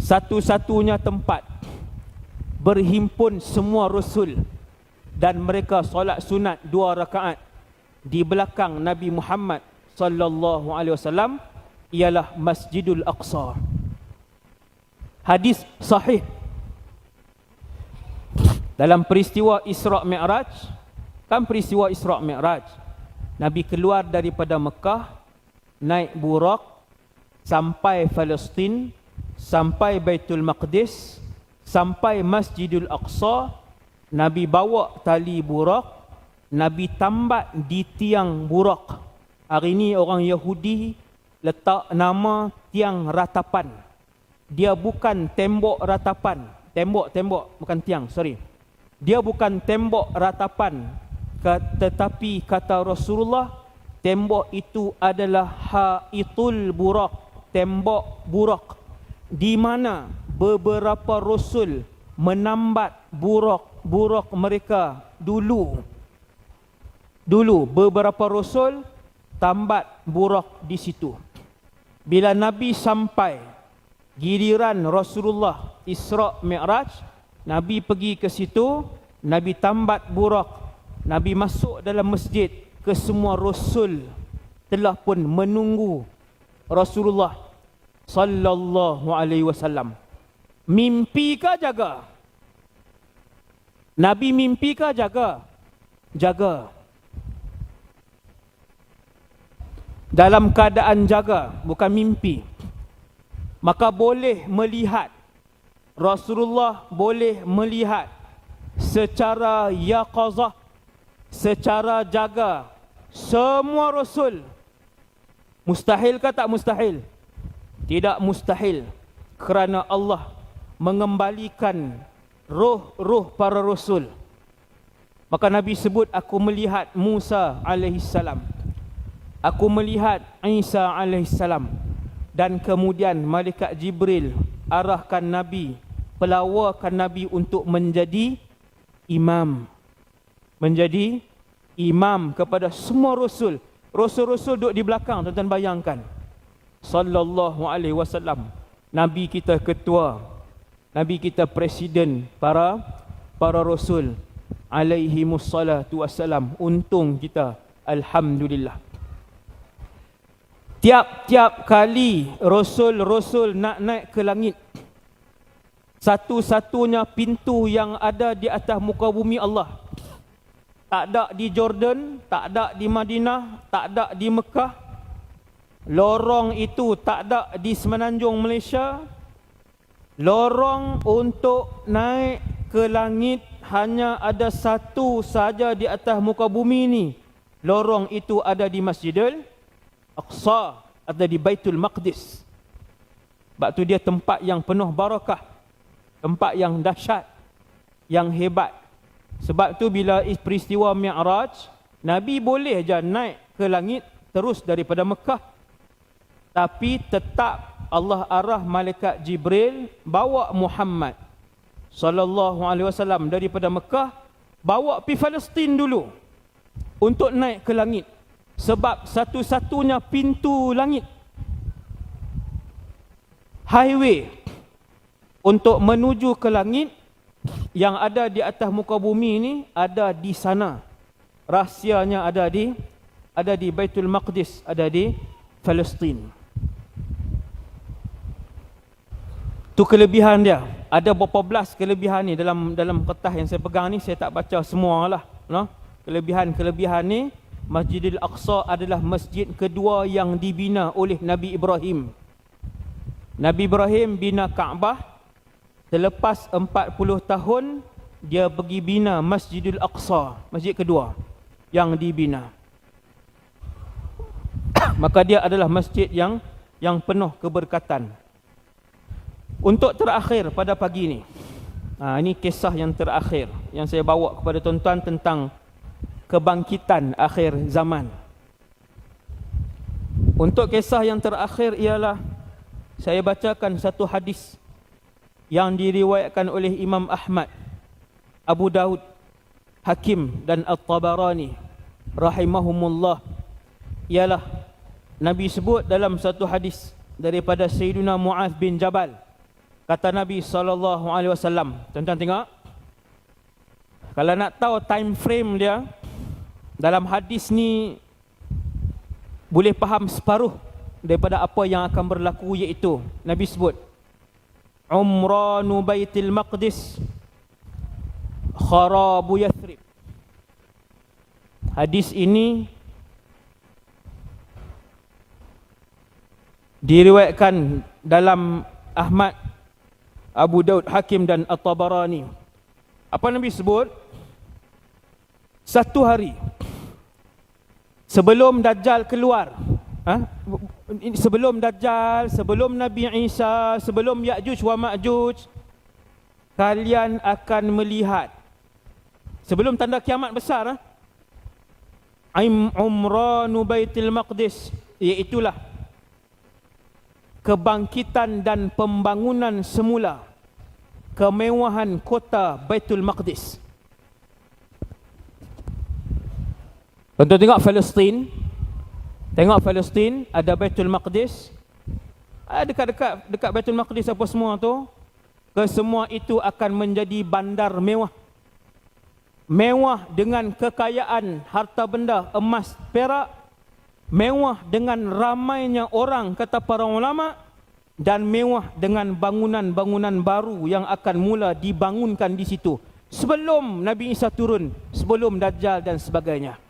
satu-satunya tempat berhimpun semua rasul dan mereka solat sunat 2 rakaat di belakang Nabi Muhammad sallallahu alaihi wasallam ialah Masjidul Aqsa. Hadis sahih dalam peristiwa Isra' Mi'raj. Kan peristiwa Isra' Mi'raj, Nabi keluar daripada Mekah, naik Burak sampai Palestin, sampai Baitul Maqdis, sampai Masjidul Aqsa. Nabi bawa tali Burak, Nabi tambat di tiang Burak. Hari ini orang Yahudi letak nama tiang ratapan. Dia bukan tembok ratapan. Tembok, bukan tiang, sorry. Dia bukan tembok ratapan, tetapi kata Rasulullah, tembok itu adalah Haitul Burak, tembok Burak, di mana beberapa rasul menambat burak mereka dulu beberapa rasul tambat burak di situ. Bila Nabi sampai giliran Rasulullah Isra' Mi'raj, Nabi pergi ke situ, Nabi tambat burak, Nabi masuk dalam masjid, ke semua rasul telah pun menunggu Rasulullah sallallahu alaihi wasallam. Mimpi kah jaga? Nabi mimpi kah jaga? Jaga. Dalam keadaan jaga, bukan mimpi. Maka boleh melihat, Rasulullah boleh melihat secara yaqazah, secara jaga, semua rasul. Mustahil kah tak mustahil? Tidak mustahil, kerana Allah mengembalikan roh-roh para rasul. Maka Nabi sebut, aku melihat Musa alaihissalam, aku melihat Isa alaihissalam, dan kemudian malaikat Jibril arahkan Nabi, pelawakan Nabi untuk menjadi imam. Menjadi imam kepada semua rasul. Rasul-rasul duduk di belakang, tuan-tuan bayangkan. Sallallahu alaihi wasallam. Nabi kita ketua, Nabi kita presiden para rasul alaihi mussalatu wassalam. Untung kita, alhamdulillah. Tiap-tiap kali rasul-rasul nak naik ke langit, satu-satunya pintu yang ada di atas muka bumi Allah. Tak ada di Jordan, tak ada di Madinah, tak ada di Mekah. Lorong itu tak ada di semenanjung Malaysia. Lorong untuk naik ke langit hanya ada satu saja di atas muka bumi ini. Lorong itu ada di Masjidil Aqsa, ada di Baitul Maqdis. Sebab tu dia tempat yang penuh barakah, tempat yang dahsyat, yang hebat. Sebab tu bila peristiwa Mi'raj, Nabi boleh je naik ke langit terus daripada Mekah. Tapi tetap Allah arah malaikat Jibril bawa Muhammad sallallahu alaihi wasallam daripada Mekah, bawa pergi Palestin dulu untuk naik ke langit. Sebab satu-satunya pintu langit, highway untuk menuju ke langit yang ada di atas muka bumi ini, ada di sana. Rahsianya ada di Baitul Maqdis, ada di Palestin. Tu kelebihan dia. Ada berapa belas kelebihan ni dalam kertas yang saya pegang ni, saya tak baca semualah, no? Kelebihan ni, Masjidil Aqsa adalah masjid kedua yang dibina oleh Nabi Ibrahim. Nabi Ibrahim bina Kaabah, selepas 40 tahun dia pergi bina Masjidil Aqsa, masjid kedua yang dibina. Maka dia adalah masjid yang penuh keberkatan. Untuk terakhir pada pagi ni, ini kisah yang terakhir yang saya bawa kepada tuan-tuan tentang kebangkitan akhir zaman. Untuk kisah yang terakhir ialah, saya bacakan satu hadis yang diriwayatkan oleh Imam Ahmad, Abu Daud, Hakim dan At-Tabarani rahimahumullah. Ialah Nabi sebut dalam satu hadis daripada Sayyidina Mu'adz bin Jabal Kata Nabi SAW. Tuan-tuan tengok. Kalau nak tahu time frame dia, dalam hadis ni boleh faham separuh daripada apa yang akan berlaku, iaitu Nabi sebut Umranu Baitul Maqdis Kharabu Yathrib. Hadis ini diriwayatkan dalam Ahmad, Abu Daud, Hakim dan At-Tabarani. Apa Nabi sebut? Satu hari sebelum Dajjal keluar, sebelum Dajjal, sebelum Nabi Isa, sebelum Ya'juj wa Ma'juj, kalian akan melihat, sebelum tanda kiamat besar, Umranu Baitul Maqdis, iaitulah kebangkitan dan pembangunan semula kemewahan kota Baitul Maqdis. Tuan-tuan tengok Palestin. Tengok Palestin, ada Baitul Maqdis. Dekat Baitul Maqdis apa semua tu. Kesemua itu akan menjadi bandar mewah. Mewah dengan kekayaan harta benda, emas, perak. Mewah dengan ramainya orang, kata para ulama. Dan mewah dengan bangunan-bangunan baru yang akan mula dibangunkan di situ. Sebelum Nabi Isa turun, sebelum Dajjal dan sebagainya.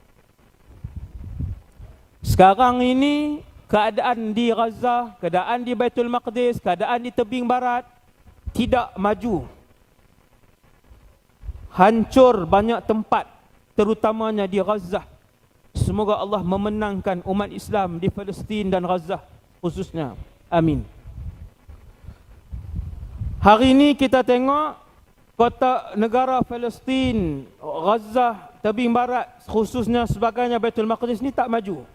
Sekarang ini keadaan di Gaza, keadaan di Baitul Maqdis, keadaan di tebing barat tidak maju. Hancur banyak tempat, terutamanya di Gaza. Semoga Allah memenangkan umat Islam di Palestin dan Gaza khususnya. Amin. Hari ini kita tengok kota negara Palestin, Gaza, tebing barat khususnya sebagainya, Baitul Maqdis ni tak maju.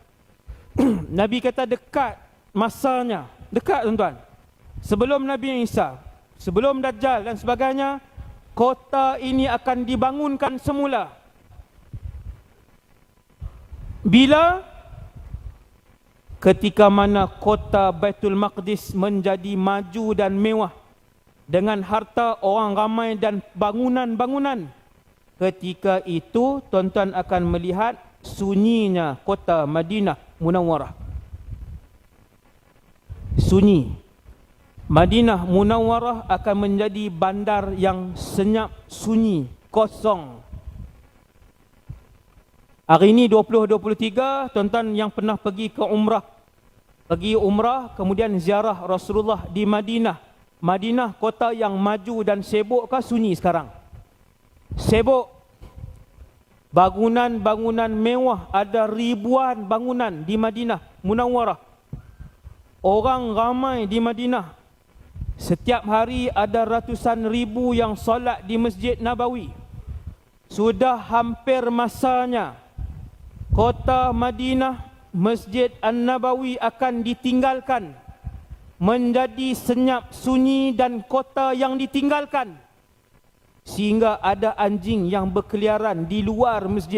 Nabi kata dekat masanya, dekat tuan-tuan. Sebelum Nabi Isa, sebelum Dajjal dan sebagainya, kota ini akan dibangunkan semula. Bila? Ketika mana kota Baitul Maqdis menjadi maju dan mewah dengan harta orang ramai dan bangunan-bangunan. Ketika itu tuan-tuan akan melihat sunyinya kota Madinah Munawwarah. Sunyi. Madinah Munawwarah akan menjadi bandar yang senyap, sunyi, kosong. Hari ini 2023, tuan-tuan yang pernah pergi ke umrah, pergi umrah kemudian ziarah Rasulullah di Madinah. Madinah kota yang maju dan sibuk ke sunyi sekarang? Sibuk. Bangunan-bangunan mewah, ada ribuan bangunan di Madinah Munawwarah. Orang ramai di Madinah. Setiap hari ada ratusan ribu yang solat di Masjid Nabawi. Sudah hampir masanya kota Madinah, Masjid An-Nabawi akan ditinggalkan, menjadi senyap, sunyi dan kota yang ditinggalkan. Sehingga ada anjing yang berkeliaran di luar Masjid